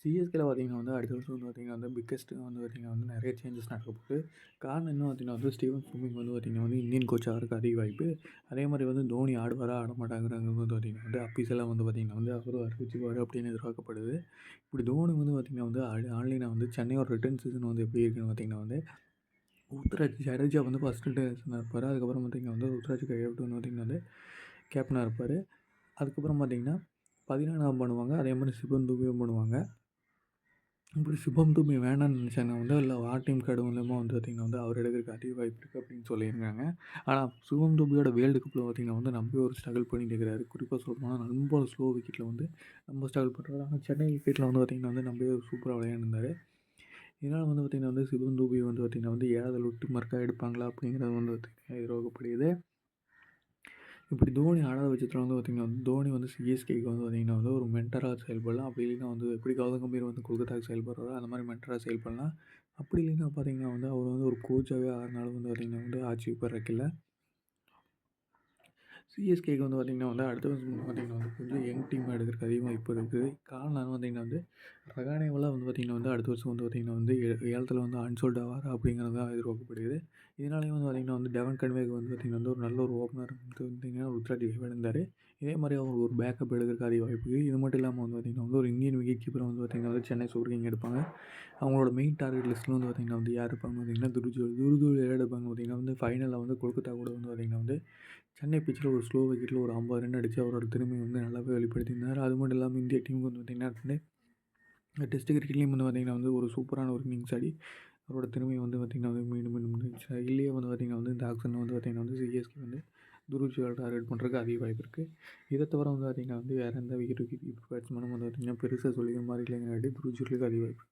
சிஎஸ்கேல பார்த்தீங்கன்னா வந்து அடுத்த வருஷம் வந்து பார்த்தீங்கன்னா வந்து பிக்கெஸ்ட் வந்து பார்த்தீங்கன்னா வந்து நிறைய சேஞ்சஸ் நடக்க போகுது. காரணம் என்ன பார்த்தீங்கன்னா வந்து ஸ்டீவன் ஸ்மித் வந்து பார்த்தீங்கன்னா வந்து இந்தியன் கோச் ஆகிறதுக்கு அதிக வாய்ப்பு. அதே மாதிரி வந்து தோனி ஆடுவாரா ஆட மாட்டாங்கிறது வந்து பார்த்தீங்கன்னா வந்து அஃபீஷியலா வந்து பார்த்தீங்கன்னா வந்து அவரும் அறிவிச்சுருவாரு அப்படின்னு எதிர்பார்க்கப்படுது. இப்படி தோனி வந்து பார்த்தீங்கன்னா வந்து ஆன்லைனில் வந்து சென்னையோட ரிட்டர்ன் சீசன் வந்து எப்படி இருக்குன்னு பார்த்தீங்கன்னா வந்து ருத்ராஜ் ஜடேஜா வந்து ஃபஸ்ட்டு டேஸ்னா இருப்பார். அதுக்கப்புறம் பார்த்தீங்கன்னா வந்து ருத்ராஜ் கைவிட்டு வந்து பார்த்தீங்கன்னா வந்து கேப்டனாக இருப்பார். அதுக்கப்புறம் பார்த்தீங்கன்னா 14ஆம் பண்ணுவாங்க. அதே மாதிரி சிவன் துபேவும் பண்ணுவாங்க. இப்படி சிவம் துபே வேணான்னு நினச்சாங்கன்னா வந்து இல்லை ஆர்டிஎம் கார்டு மூலயமா வந்து பார்த்திங்கன்னா வந்து அவர் எடுக்கிறதுக்கு அதிக வாய்ப்பு இருக்குது அப்படின்னு சொல்லியிருக்காங்க. ஆனால் சிவம் துபையோட வேர்ல்டு கப்பில் பார்த்திங்கன்னா வந்து நம்ம ஒரு ஸ்ட்ரகிள் பண்ணிட்டு இருக்கிறாரு. குறிப்பாக சொல்லப்போனால் ரொம்ப ஸ்லோ விக்கெட்டில் வந்து நம்ம ஸ்ட்ரகிள் பண்ணுறாரு. ஆனால் சென்னை விக்கெட்டில் வந்து பார்த்திங்கன்னா வந்து நம்ம சூப்பராக விளையாண்டுருந்தார். இதனால் வந்து பார்த்திங்கன்னா வந்து சிவம் துபை வந்து பார்த்திங்கன்னா வந்து 7 விட்டு மார்க்காக எடுப்பாங்களா அப்படிங்கிறது வந்து பார்த்திங்கன்னா எதிர்பார்க்கப்படுது. இப்படி தோனி ஆடாத பட்சத்தில் வந்து பார்த்திங்கன்னா வந்து தோனி வந்து சிஎஸ்கேக்கு வந்து பார்த்திங்கன்னா வந்து ஒரு மென்டராக செயல்படலாம். அப்படி இல்லைன்னா வந்து எப்படி கௌதம் கம்பீர் வந்து கொல்கத்தாவுக்கு செயல்படுறாரோ அந்த மாதிரி மென்டராக செயல்படலாம். அப்படி இல்லைன்னா பார்த்திங்கன்னா வந்து அவர் வந்து ஒரு கோச்சாகவே ஆறுனால வந்து பார்த்திங்கன்னா வந்து ஆட்சி பெறக்கில்ல. சிஎஸ்கேக்கு வந்து பார்த்திங்கன்னா வந்து அடுத்த வருஷம் வந்து பார்த்திங்கன்னா வந்து கொஞ்சம் யங் டீம் எடுக்கிறதுக்கு அதிகமாக இப்போ இருக்குது. காரணம் பார்த்திங்கன்னா வந்து ரகானேவெல்லாம் வந்து பார்த்திங்கன்னா வந்து அடுத்த வருஷம் வந்து பார்த்திங்கன்னா வந்து ஏலத்தில் வந்து அன்சோல்ட் ஆவார் அப்படிங்கிறது தான் எதிர்பார்க்கப்படுகிறது. இதனாலேயும் வந்து பார்த்திங்கன்னா வந்து டெவன் கன்வேக்கு வந்து பார்த்திங்கன்னா வந்து ஒரு நல்ல ஒரு ஓப்பனர் வந்து பார்த்திங்கன்னா ருத்ராஜ் இருந்தார். இதே மாதிரி அவர் ஒரு பேக்கப் எடுக்கிறதுக்கு அதிக வாய்ப்பு இருக்குது. இது மட்டும் இல்லாமல் வந்து பார்த்திங்கன்னா வந்து ஒரு இந்தியன் விக்கெட் கீப்பரை வந்து பார்த்திங்கன்னா வந்து சென்னை சூப்பர் கிங் எடுப்பாங்க. அவங்களோட மெயின் டார்கெட் லிஸ்ட்டில் வந்து பார்த்திங்கன்னா வந்து யார் இருப்பாங்க பார்த்திங்கன்னா துருஜுல் எடுப்பாங்க பார்த்திங்கன்னா வந்து ஃபைனலில் வந்து கொல்கத்தா கூட வந்து பார்த்திங்கன்னா வந்து சென்னை பிச்சில் ஒரு ஸ்லோ விக்கெட்டில் ஒரு 50 ரன் அடித்து அவரோட திறமையை வந்து நல்லாவே வெளிப்படுத்தியிருந்தார். அது மட்டும் இல்லாமல் இந்திய டீமுக்கு வந்து பார்த்திங்கன்னா வந்து டெஸ்ட் கிரிக்கெட்லேயும் வந்து பார்த்திங்கன்னா வந்து ஒரு சூப்பரான ஒரு இன்னிங்ஸ் ஆடி அவரோட திறமையை வந்து பார்த்திங்கன்னா வந்து மீண்டும் மீண்டும் இல்லையே வந்து பார்த்திங்கன்னா வந்து இந்த ஆக்ஷன் வந்து பார்த்திங்கன்னா வந்து சிஎஸ்கே வந்து துருஜுவால் டார்கெட் பண்ணுறதுக்கு அதிக வாய்ப்பு இருக்குது. இதை தவிர வந்து பார்த்திங்கன்னா வந்து வேறு எந்த விக்கெட் பேட்ஸ்மேனும் வந்து பார்த்திங்கன்னா பெருசாக சொல்லிக்கிற மாதிரி இல்லைங்காட்டி துருஜுவலுக்கு அதிக வாய்ப்பு.